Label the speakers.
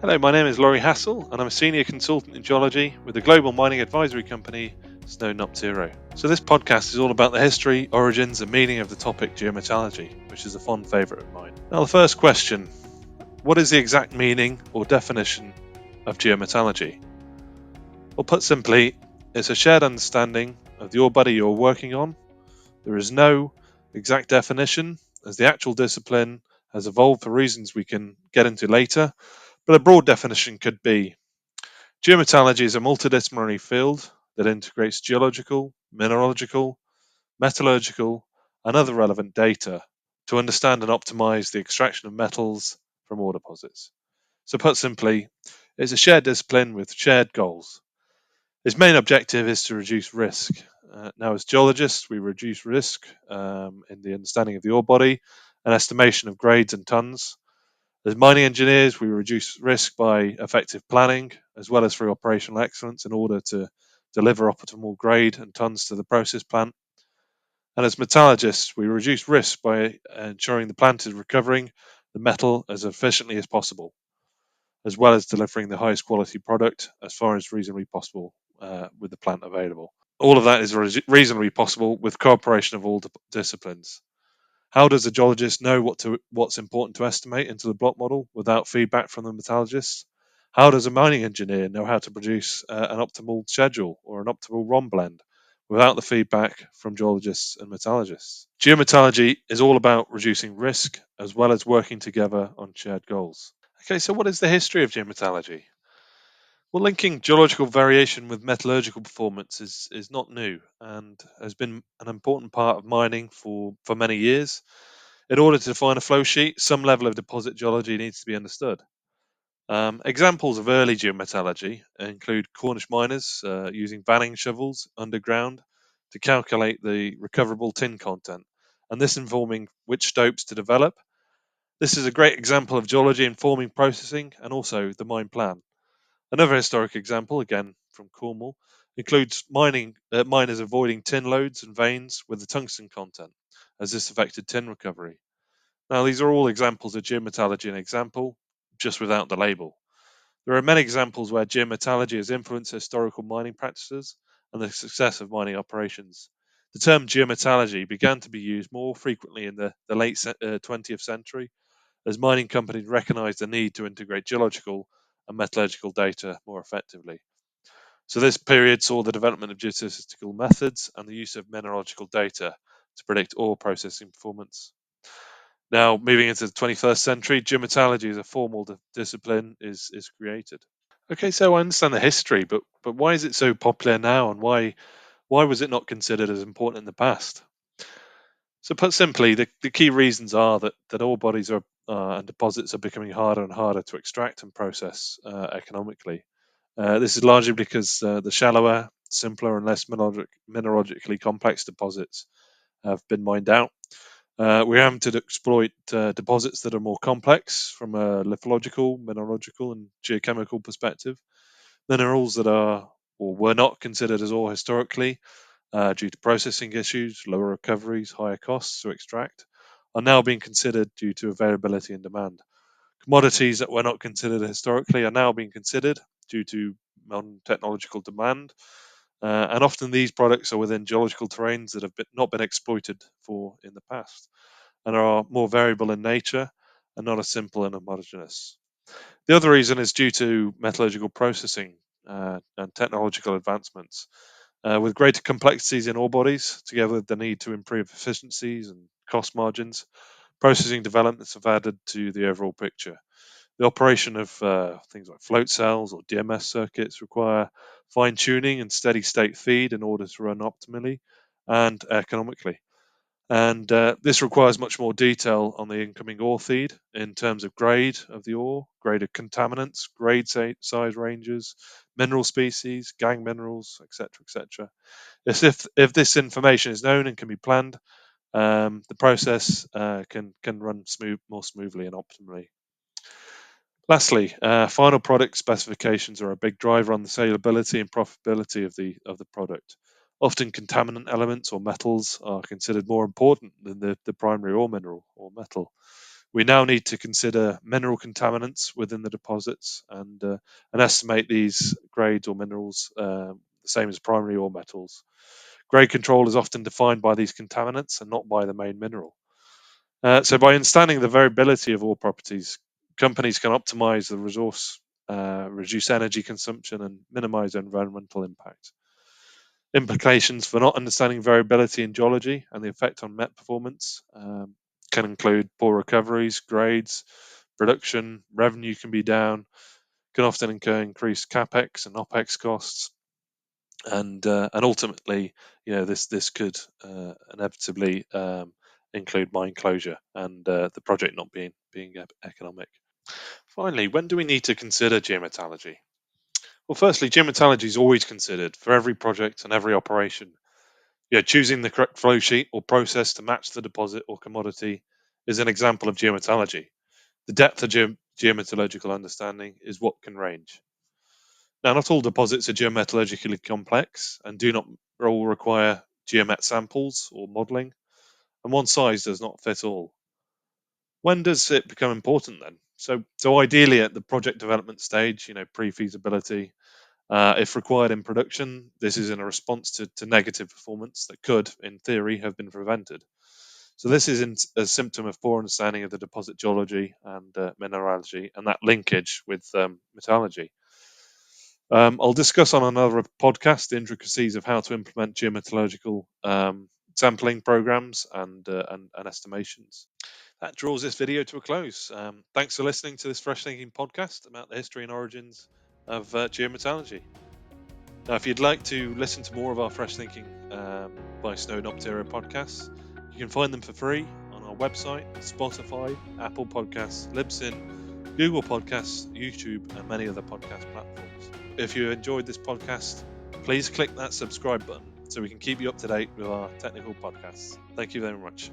Speaker 1: Hello, my name is Laurie Hassel, and I'm a senior consultant in geology with the global mining advisory company Snow Not Zero. So, this podcast is all about the history, origins, and meaning of the topic geometallurgy, which is a fond favourite of mine. Now, the first question: what is the exact meaning or definition of geometallurgy? Well, put simply, it's a shared understanding of the ore body you're working on. There is no exact definition, as the actual discipline has evolved for reasons we can get into later, but a broad definition could be: geometallurgy is a multidisciplinary field that integrates geological, mineralogical, metallurgical, and other relevant data to understand and optimize the extraction of metals from ore deposits. So, put simply, it's a shared discipline with shared goals. Its main objective is to reduce risk. Now, as geologists, we reduce risk in the understanding of the ore body and estimation of grades and tons. As mining engineers, we reduce risk by effective planning as well as through operational excellence in order to deliver optimal grade and tons to the process plant. And as metallurgists, we reduce risk by ensuring the plant is recovering the metal as efficiently as possible, as well as delivering the highest quality product as far as reasonably possible with the plant available. All of that is reasonably possible with cooperation of all disciplines. How does a geologist know what's important to estimate into the block model without feedback from the metallurgist? How does a mining engineer know how to produce an optimal schedule or an optimal ROM blend without the feedback from geologists and metallurgists? Geometallurgy is all about reducing risk as well as working together on shared goals. Okay, so what is the history of geometallurgy? Well, linking geological variation with metallurgical performance is not new and has been an important part of mining for many years. In order to define a flow sheet, some level of deposit geology needs to be understood. Examples of early geometallurgy include Cornish miners using vanning shovels underground to calculate the recoverable tin content, and this informing which stopes to develop. This is a great example of geology informing processing and also the mine plan. Another historic example, again from Cornwall, includes miners avoiding tin lodes and veins with the tungsten content, as this affected tin recovery. Now, these are all examples of geometallurgy and example, just without the label. There are many examples where geometallurgy has influenced historical mining practices and the success of mining operations. The term geometallurgy began to be used more frequently in the late 20th century as mining companies recognized the need to integrate geological and metallurgical data more effectively. So, this period saw the development of geostatistical methods and the use of mineralogical data to predict ore processing performance. Now, moving into the 21st century, geometallurgy as a formal discipline is created. Okay, so I understand the history, but why is it so popular now, and why was it not considered as important in the past? So, put simply, the key reasons are that ore bodies are and deposits are becoming harder and harder to extract and process economically. This is largely because the shallower, simpler, and less mineralogically complex deposits have been mined out. We're having to exploit deposits that are more complex from a lithological, mineralogical, and geochemical perspective. Minerals that are or were not considered as ore historically, due to processing issues, lower recoveries, higher costs to extract, are now being considered due to availability and demand. Commodities that were not considered historically are now being considered due to modern technological demand, and often these products are within geological terrains that have not been exploited for in the past and are more variable in nature and not as simple and homogeneous. The other reason is due to metallurgical processing and technological advancements. With greater complexities in ore bodies, together with the need to improve efficiencies and cost margins, processing developments have added to the overall picture. The operation of things like float cells or DMS circuits require fine tuning and steady state feed in order to run optimally and economically. And this requires much more detail on the incoming ore feed in terms of grade of the ore, grade of contaminants, grade size ranges, mineral species, gang minerals, etc., etc. If this information is known and can be planned, the process can run more smoothly and optimally. Lastly, final product specifications are a big driver on the saleability and profitability of the product. Often, contaminant elements or metals are considered more important than the primary ore mineral or metal. We now need to consider mineral contaminants within the deposits and estimate these grades or minerals the same as primary ore metals. Grade control is often defined by these contaminants and not by the main mineral. So, by understanding the variability of ore properties, companies can optimize the resource, reduce energy consumption, and minimize environmental impact. Implications for not understanding variability in geology and the effect on met performance can include poor recoveries, grades, production, revenue can be down, can often incur increased capex and opex costs, and ultimately, this could inevitably include mine closure and the project not being economic. Finally, when do we need to consider geometallurgy? Well, firstly, geometallurgy is always considered for every project and every operation. Choosing the correct flow sheet or process to match the deposit or commodity is an example of geometallurgy. The depth of geometallurgical understanding is what can range. Now, not all deposits are geometallurgically complex and do not all require geomet samples or modelling, and one size does not fit all. When does it become important then? So ideally at the project development stage, pre-feasibility. If required in production, this is in a response to negative performance that could, in theory, have been prevented. So this is a symptom of poor understanding of the deposit geology and mineralogy and that linkage with metallurgy. I'll discuss on another podcast the intricacies of how to implement geometallurgical sampling programs and estimations. That draws this video to a close. Thanks for listening to this Fresh Thinking podcast about the history and origins of geometallurgy. Now, if you'd like to listen to more of our Fresh Thinking by Snowed Optero podcasts, you can find them for free on our website, Spotify, Apple Podcasts, Libsyn, Google Podcasts, YouTube, and many other podcast platforms. If you enjoyed this podcast, please click that subscribe button so we can keep you up to date with our technical podcasts. Thank you very much.